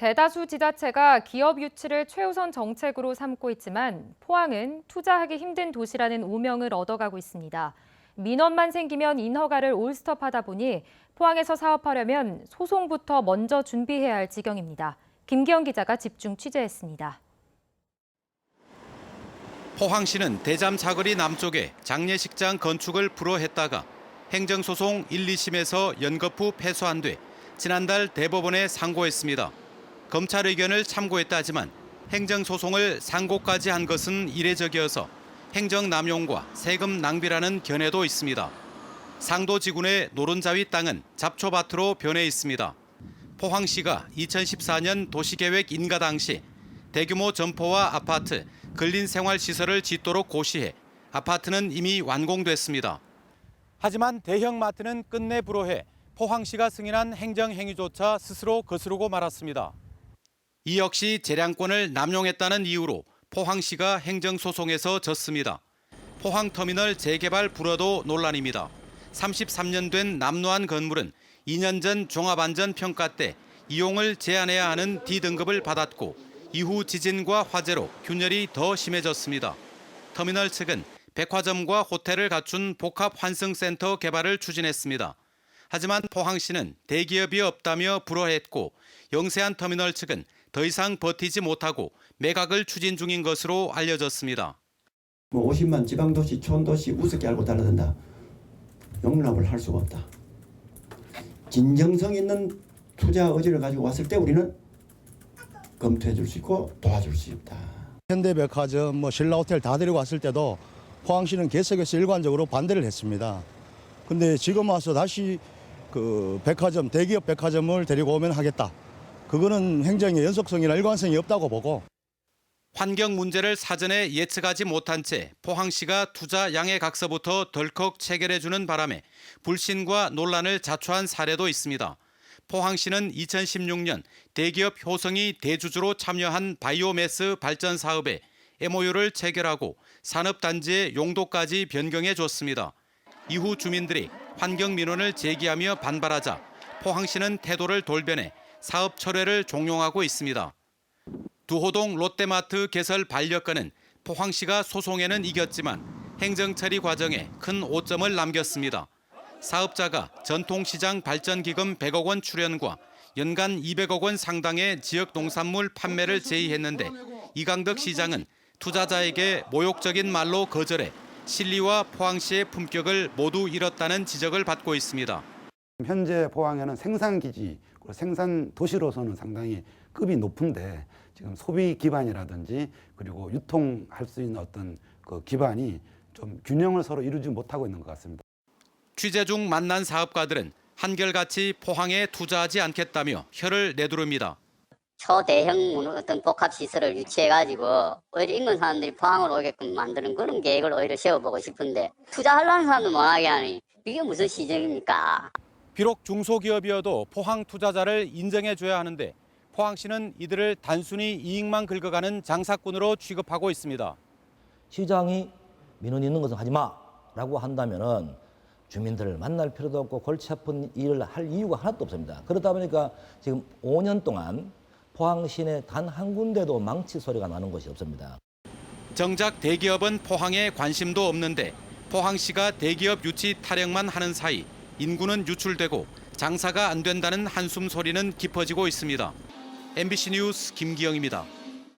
대다수 지자체가 기업 유치를 최우선 정책으로 삼고 있지만 포항은 투자하기 힘든 도시라는 오명을 얻어가고 있습니다. 민원만 생기면 인허가를 올스톱하다 보니 포항에서 사업하려면 소송부터 먼저 준비해야 할 지경입니다. 김기영 기자가 집중 취재했습니다. 포항시는 대잠 사거리 남쪽에 장례식장 건축을 불허했다가 행정소송 1, 2심에서 연거푸 패소한 뒤 지난달 대법원에 상고했습니다. 검찰 의견을 참고했다지만 행정소송을 상고까지 한 것은 이례적이어서 행정남용과 세금 낭비라는 견해도 있습니다. 상도지군의 노른자위 땅은 잡초밭으로 변해 있습니다. 포항시가 2014년 도시계획 인가 당시 대규모 점포와 아파트, 근린생활시설을 짓도록 고시해 아파트는 이미 완공됐습니다. 하지만 대형마트는 끝내 불허해 포항시가 승인한 행정행위조차 스스로 거스르고 말았습니다. 이 역시 재량권을 남용했다는 이유로 포항시가 행정소송에서 졌습니다. 포항터미널 재개발 불허도 논란입니다. 33년 된 남노안 건물은 2년 전 종합안전평가 때 이용을 제한해야 하는 D등급을 받았고 이후 지진과 화재로 균열이 더 심해졌습니다. 터미널 측은 백화점과 호텔을 갖춘 복합환승센터 개발을 추진했습니다. 하지만 포항시는 대기업이 없다며 불허했고 영세한 터미널 측은 더 이상 버티지 못하고 매각을 추진 중인 것으로 알려졌습니다. 50만 지방도시, 촌도시 우습게 알고 달라든다. 용납을 할 수가 없다. 진정성 있는 투자 의지를 가지고 왔을 때 우리는 검토해 줄 수 있고 도와줄 수 있다. 현대백화점, 신라호텔 다 데리고 왔을 때도 포항시는 계속해서 일관적으로 반대를 했습니다. 근데 지금 와서 다시 그 백화점, 대기업 백화점을 데리고 오면 하겠다. 그거는 행정의 연속성이나 일관성이 없다고 보고. 환경 문제를 사전에 예측하지 못한 채 포항시가 투자 양해각서부터 덜컥 체결해주는 바람에 불신과 논란을 자초한 사례도 있습니다. 포항시는 2016년 대기업 효성이 대주주로 참여한 바이오매스 발전 사업에 MOU를 체결하고 산업단지의 용도까지 변경해 줬습니다. 이후 주민들이 환경민원을 제기하며 반발하자 포항시는 태도를 돌변해 사업 철회를 종용하고 있습니다. 두호동 롯데마트 개설 반려건은 포항시가 소송에는 이겼지만 행정처리 과정에 큰 오점을 남겼습니다. 사업자가 전통시장 발전기금 100억 원 출연과 연간 200억 원 상당의 지역 농산물 판매를 제의했는데 이강덕 시장은 투자자에게 모욕적인 말로 거절해 신리와 포항시의 품격을 모두 잃었다는 지적을 받고 있습니다. 현재 포항에는 생산기지, 생산도시로서는 상당히 급이 높은데 지금 소비 기반이라든지 그리고 유통할 수 있는 어떤 그 기반이 좀 균형을 서로 이루지 못하고 있는 것 같습니다. 취재 중 만난 사업가들은 한결같이 포항에 투자하지 않겠다며 혀를 내두릅니다. 초대형 어떤 복합시설을 유치해가지고 오히려 인근 사람들이 포항으로 오게끔 만드는 그런 계획을 오히려 세워보고 싶은데 투자하려는 사람도 못하게 하니 이게 무슨 시정입니까? 비록 중소기업이어도 포항 투자자를 인정해줘야 하는데 포항시는 이들을 단순히 이익만 긁어가는 장사꾼으로 취급하고 있습니다. 시장이 민원 있는 것은 하지 마라고 한다면은 주민들을 만날 필요도 없고 골치 아픈 일을 할 이유가 하나도 없습니다. 그러다 보니까 지금 5년 동안 포항 시내 단 한 군데도 망치 소리가 나는 것이 없습니다. 정작 대기업은 포항에 관심도 없는데 포항시가 대기업 유치 타령만 하는 사이 인구는 유출되고 장사가 안 된다는 한숨 소리는 깊어지고 있습니다. MBC 뉴스 김기영입니다.